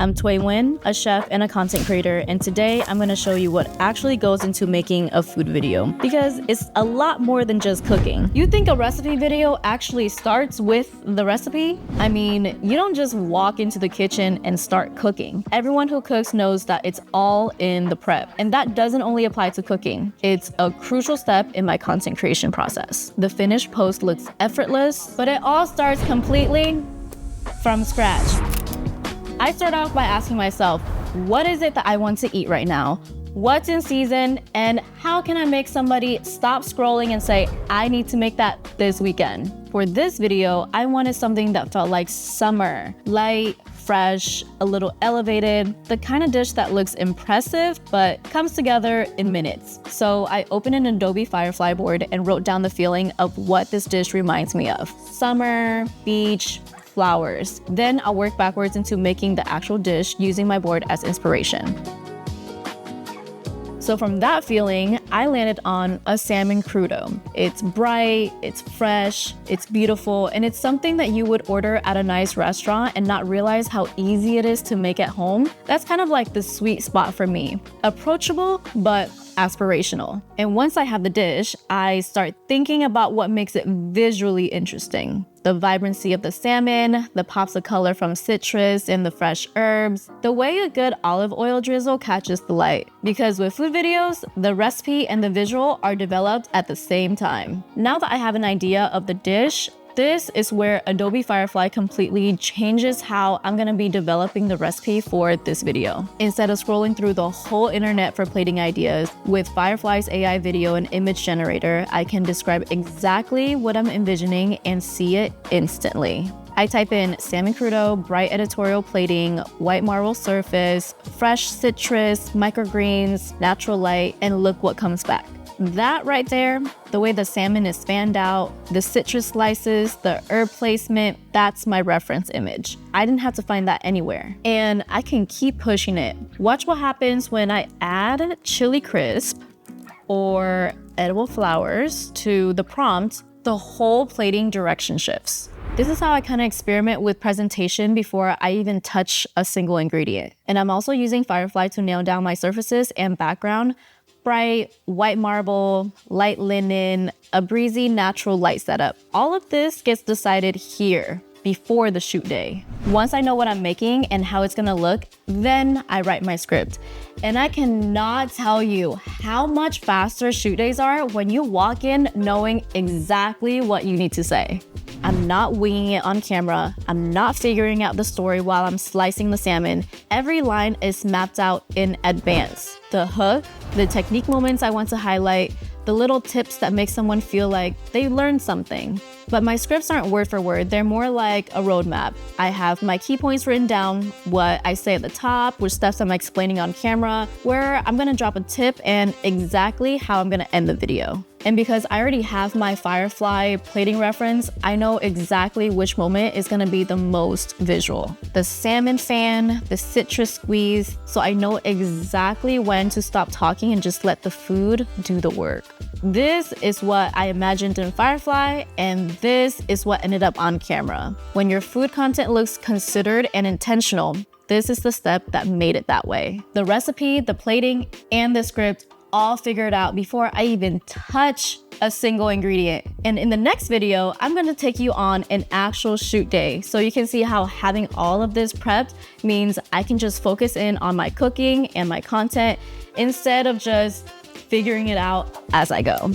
I'm Tue Nguyen, a chef and a content creator, and today I'm going to show you what actually goes into making a food video, because it's a lot more than just cooking. You think a recipe video actually starts with the recipe? I mean, you don't just walk into the kitchen and start cooking. Everyone who cooks knows that it's all in the prep, and that doesn't only apply to cooking. It's a crucial step in my content creation process. The finished post looks effortless, but it all starts completely from scratch. I start off by asking myself, what is it that I want to eat right now? What's in season, and how can I make somebody stop scrolling and say, I need to make that this weekend? For this video, I wanted something that felt like summer, light, fresh, a little elevated, the kind of dish that looks impressive but comes together in minutes. So I opened an Adobe Firefly board and wrote down the feeling of what this dish reminds me of. Summer, beach, flowers. Then I'll work backwards into making the actual dish using my board as inspiration. So from that feeling, I landed on a salmon crudo. It's bright, it's fresh, it's beautiful, and it's something that you would order at a nice restaurant and not realize how easy it is to make at home. That's kind of like the sweet spot for me. Approachable, but aspirational. And once I have the dish, I start thinking about what makes it visually interesting. The vibrancy of the salmon, the pops of color from citrus and the fresh herbs, the way a good olive oil drizzle catches the light. Because with food videos, the recipe and the visual are developed at the same time. Now that I have an idea of the dish, this is where Adobe Firefly completely changes how I'm gonna be developing the recipe for this video. Instead of scrolling through the whole internet for plating ideas, with Firefly's AI video and image generator, I can describe exactly what I'm envisioning and see it instantly. I type in salmon crudo, bright editorial plating, white marble surface, fresh citrus, microgreens, natural light, and look what comes back. That right there, the way the salmon is fanned out, the citrus slices, the herb placement, that's my reference image. I didn't have to find that anywhere. And I can keep pushing it. Watch what happens when I add chili crisp or edible flowers to the prompt. The whole plating direction shifts. This is how I kind of experiment with presentation before I even touch a single ingredient. And I'm also using Firefly to nail down my surfaces and background. Bright, white marble, light linen, a breezy natural light setup. All of this gets decided here before the shoot day. Once I know what I'm making and how it's gonna look, then I write my script. And I cannot tell you how much faster shoot days are when you walk in knowing exactly what you need to say. I'm not winging it on camera. I'm not figuring out the story while I'm slicing the salmon. Every line is mapped out in advance. The hook, the technique moments I want to highlight, the little tips that make someone feel like they learned something. But my scripts aren't word for word, they're more like a roadmap. I have my key points written down, what I say at the top, which steps I'm explaining on camera, where I'm gonna drop a tip, and exactly how I'm gonna end the video. And because I already have my Firefly plating reference, I know exactly which moment is gonna be the most visual. The salmon fan, the citrus squeeze, so I know exactly when to stop talking and just let the food do the work. This is what I imagined in Firefly, and this is what ended up on camera. When your food content looks considered and intentional, this is the step that made it that way. The recipe, the plating, and the script all figured out before I even touch a single ingredient. And in the next video, I'm gonna take you on an actual shoot day so you can see how having all of this prepped means I can just focus in on my cooking and my content instead of just figuring it out as I go.